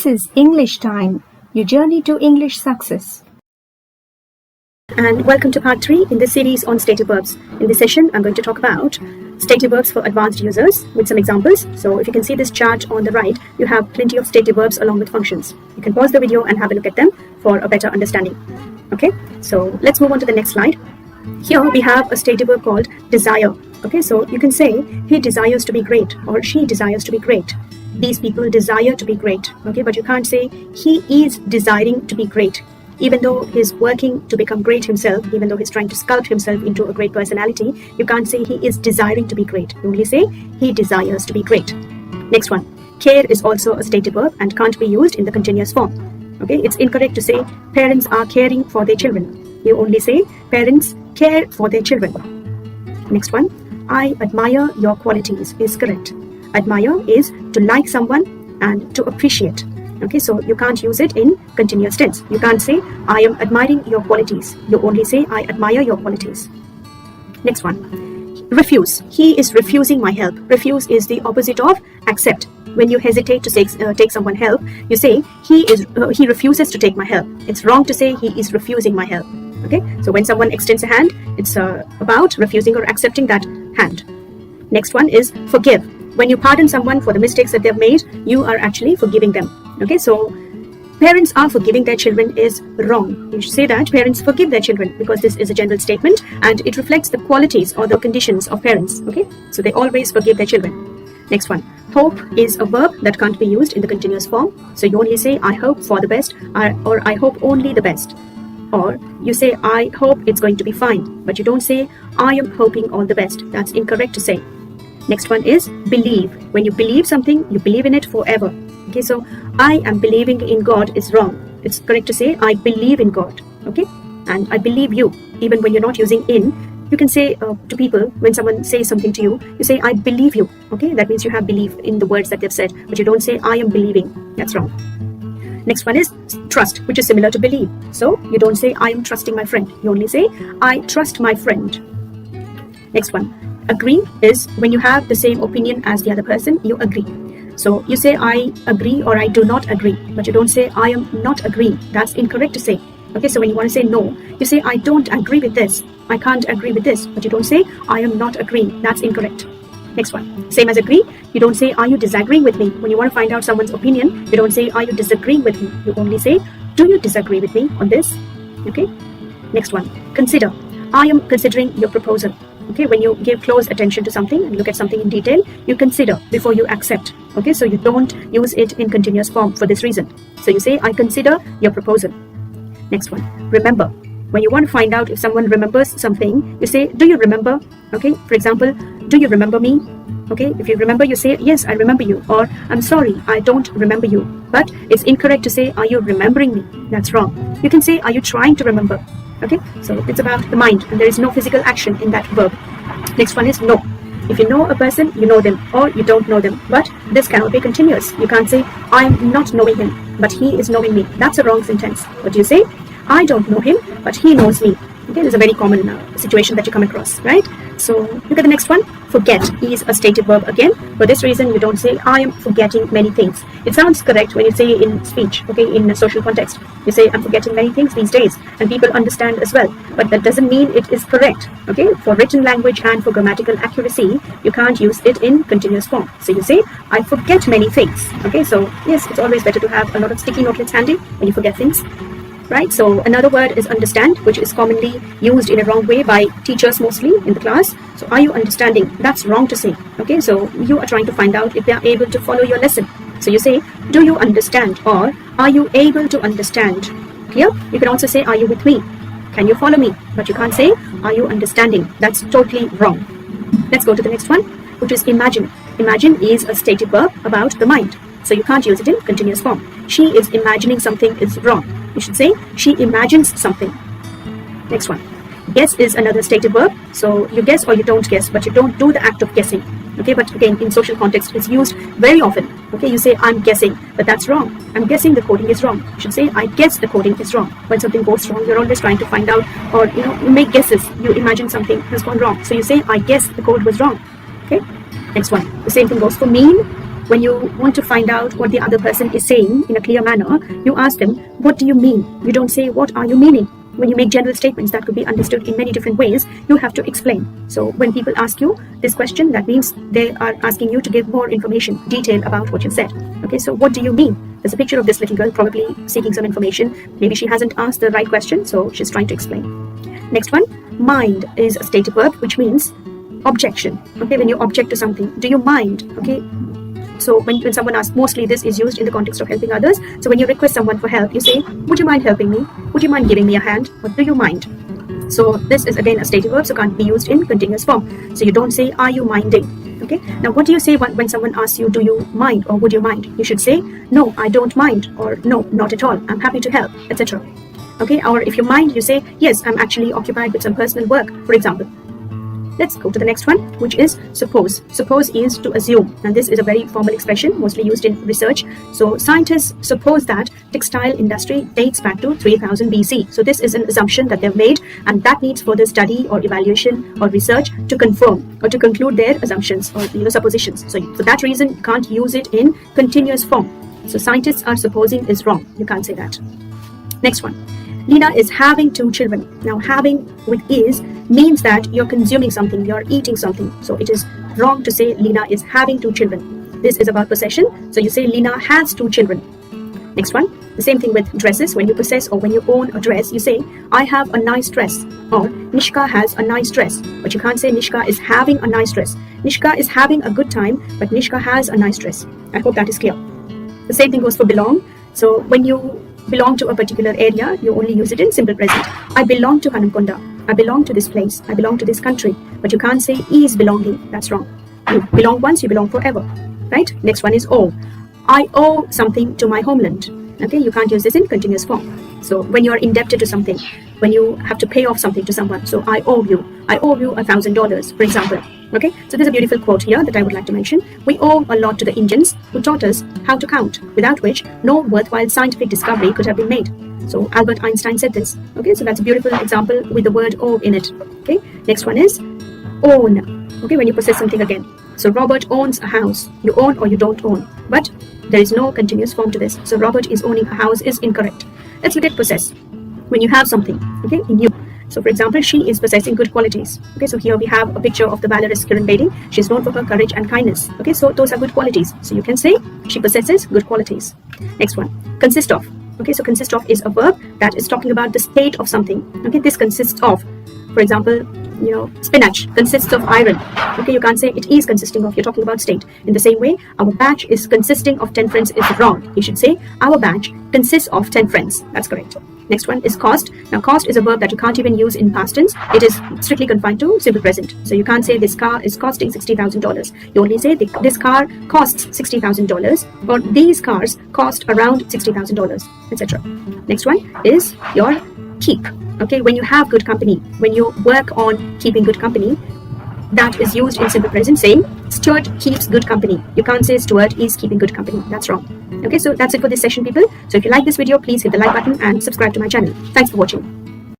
is English time, your journey to English success. And welcome to part 3 in this series on stative verbs. In this session, I'm going to talk about stative verbs for advanced users with some examples. So if you can see this chart on the right, you have plenty of stative verbs along with functions. You can pause the video and have a look at them for a better understanding. Okay, so let's move on to the next slide. Here we have a stative verb called desire. Okay, so you can say he desires to be great or she desires to be great. These people desire to be great. Okay, but you can't say he is desiring to be great. Even though he's working to become great himself, even though he's trying to sculpt himself into a great personality, you can't say he is desiring to be great. You only say he desires to be great. Next one. Care is also a stative verb and can't be used in the continuous form. Okay, it's incorrect to say parents are caring for their children. You only say parents care for their children. Next one. I admire your qualities is correct. Admire is to like someone and to appreciate. Okay, so you can't use it in continuous tense. You can't say, I am admiring your qualities. You only say, I admire your qualities. Next one. Refuse. He is refusing my help. Refuse is the opposite of accept. When you hesitate to take someone help, you say, he refuses to take my help. It's wrong to say, he is refusing my help. Okay, so when someone extends a hand, it's about refusing or accepting that hand. Next one is forgive. When you pardon someone for the mistakes that they've made, you are actually forgiving them. Okay, so parents are forgiving their children is wrong. You should say that parents forgive their children because this is a general statement and it reflects the qualities or the conditions of parents. Okay, so they always forgive their children. Next one. Hope is a verb that can't be used in the continuous form. So you only say I hope for the best or I hope only the best. Or you say I hope it's going to be fine, but you don't say I am hoping all the best. That's incorrect to say. Next one is believe. When you believe something, you believe in it forever. Okay, so I am believing in God is wrong. It's correct to say I believe in God. Okay, and I believe you. Even when you're not using in, you can say to people, when someone says something to you, you say I believe you. Okay, that means you have belief in the words that they've said, but you don't say I am believing. That's wrong. Next one is trust, which is similar to believe. So you don't say I am trusting my friend. You only say I trust my friend. Next one. Agree is when you have the same opinion as the other person, you agree. So you say I agree or I do not agree, but you don't say I am not agreeing. That's incorrect to say. Okay, so when you want to say no, you say I don't agree with this. I can't agree with this, but you don't say I am not agreeing. That's incorrect. Next one. Same as agree. You don't say are you disagreeing with me? When you want to find out someone's opinion, you don't say are you disagreeing with me? You only say do you disagree with me on this? Okay. Next one. Consider. I am considering your proposal. Okay, when you give close attention to something and look at something in detail, you consider before you accept. Okay, so you don't use it in continuous form for this reason. So you say, I consider your proposal. Next one, remember. When you want to find out if someone remembers something, you say, do you remember? Okay, for example, do you remember me? Okay, if you remember, you say, yes, I remember you. Or, I'm sorry, I don't remember you. But it's incorrect to say, are you remembering me? That's wrong. You can say, are you trying to remember? Okay, so it's about the mind and there is no physical action in that verb. Next one is know. If you know a person, you know them or you don't know them. But this cannot be continuous. You can't say, I'm not knowing him, but he is knowing me. That's a wrong sentence. What do you say? I don't know him, but he knows me. Okay, this is a very common situation that you come across, right? So look at the next one. Forget is a stative verb again. For this reason, you don't say, I am forgetting many things. It sounds correct when you say in speech, okay, in a social context. You say, I'm forgetting many things these days, and people understand as well. But that doesn't mean it is correct, okay? For written language and for grammatical accuracy, you can't use it in continuous form. So you say, I forget many things, okay? So yes, it's always better to have a lot of sticky notelets handy when you forget things. Right, so another word is understand, which is commonly used in a wrong way by teachers mostly in the class. So are you understanding? That's wrong to say. Okay, so you are trying to find out if they are able to follow your lesson. So you say, do you understand? Or are you able to understand? Clear? You can also say, are you with me? Can you follow me? But you can't say, are you understanding? That's totally wrong. Let's go to the next one, which is imagine. Imagine is a stative verb about the mind. So you can't use it in continuous form. She is imagining something is wrong. You should say, she imagines something. Next one. Guess is another stative verb. So you guess or you don't guess, but you don't do the act of guessing. Okay, but again, in social context, it's used very often. Okay, you say, I'm guessing, but that's wrong. I'm guessing the coding is wrong. You should say, I guess the coding is wrong. When something goes wrong, you're always trying to find out, or you make guesses. You imagine something has gone wrong. So you say, I guess the code was wrong. Okay, next one. The same thing goes for mean. when you want to find out what the other person is saying in a clear manner, you ask them, what do you mean? You don't say, what are you meaning? When you make general statements that could be understood in many different ways, you have to explain. So when people ask you this question, that means they are asking you to give more information, detail about what you said. Okay, so what do you mean? There's a picture of this little girl probably seeking some information. Maybe she hasn't asked the right question, so she's trying to explain. Next one, mind is a stative verb, which means objection. Okay, when you object to something, do you mind? Okay, so when someone asks, mostly this is used in the context of helping others. So when you request someone for help, you say, would you mind helping me? Would you mind giving me a hand? Or do you mind? So this is again a stative verb, so can't be used in continuous form. So you don't say, are you minding? Okay. Now what do you say when someone asks you, do you mind or would you mind? You should say, no, I don't mind, or no, not at all. I'm happy to help, etc. Okay. Or if you mind, you say, yes, I'm actually occupied with some personal work, for example. Let's go to the next one, which is suppose. Suppose is to assume, and this is a very formal expression, mostly used in research. So scientists suppose that textile industry dates back to 3000 BC. So this is an assumption that they've made, and that needs further study or evaluation or research to confirm or to conclude their assumptions or suppositions. So for that reason, you can't use it in continuous form. So scientists are supposing is wrong. You can't say that. Next one. Lina is having 2 children. Now having with is means that you're consuming something, you're eating something. So it is wrong to say Lina is having 2 children. This is about possession. So you say Lina has 2 children. Next one, the same thing with dresses. When you possess or when you own a dress, you say, I have a nice dress, or Nishka has a nice dress. But you can't say Nishka is having a nice dress. Nishka is having a good time, but Nishka has a nice dress. I hope that is clear. The same thing goes for belong. So when you belong to a particular area, you only use it in simple present. I belong to Hanamkonda. I belong to this place. I belong to this country. But you can't say is belonging. That's wrong. You belong once, you belong forever. Right? Next one is owe. I owe something to my homeland. Okay, you can't use this in continuous form. So when you are indebted to something, when you have to pay off something to someone, so I owe you $1,000, for example. Okay, so there's a beautiful quote here that I would like to mention. We owe a lot to the Indians who taught us how to count, without which no worthwhile scientific discovery could have been made. So Albert Einstein said this. Okay, so that's a beautiful example with the word owe in it. Okay, next one is own. Okay, when you possess something again. So Robert owns a house. You own or you don't own. But there is no continuous form to this. So Robert is owning a house is incorrect. Let's look at possess. When you have something, okay, in you. So for example, she is possessing good qualities. Okay, so here we have a picture of the valorous Kiran Bedi. She is known for her courage and kindness. Okay, so those are good qualities. So you can say she possesses good qualities. Next one, consist of. Okay, so consist of is a verb that is talking about the state of something. Okay, this consists of, for example, spinach consists of iron. Okay, you can't say it is consisting of. You're talking about state. In the same way, our batch is consisting of 10 friends is wrong. You should say our batch consists of 10 friends. That's correct. Next one is cost. Now cost is a verb that you can't even use in past tense. It is strictly confined to simple present. So you can't say this car is costing $60,000. You only say this car costs $60,000, or these cars cost around $60,000, etc. Next one is your keep. Okay, when you have good company, when you work on keeping good company, that is used in simple present, saying Stuart keeps good company. You can't say Stuart is keeping good company. That's wrong. Okay, so that's it for this session, people. So if you like this video, please hit the like button and subscribe to my channel. Thanks for watching.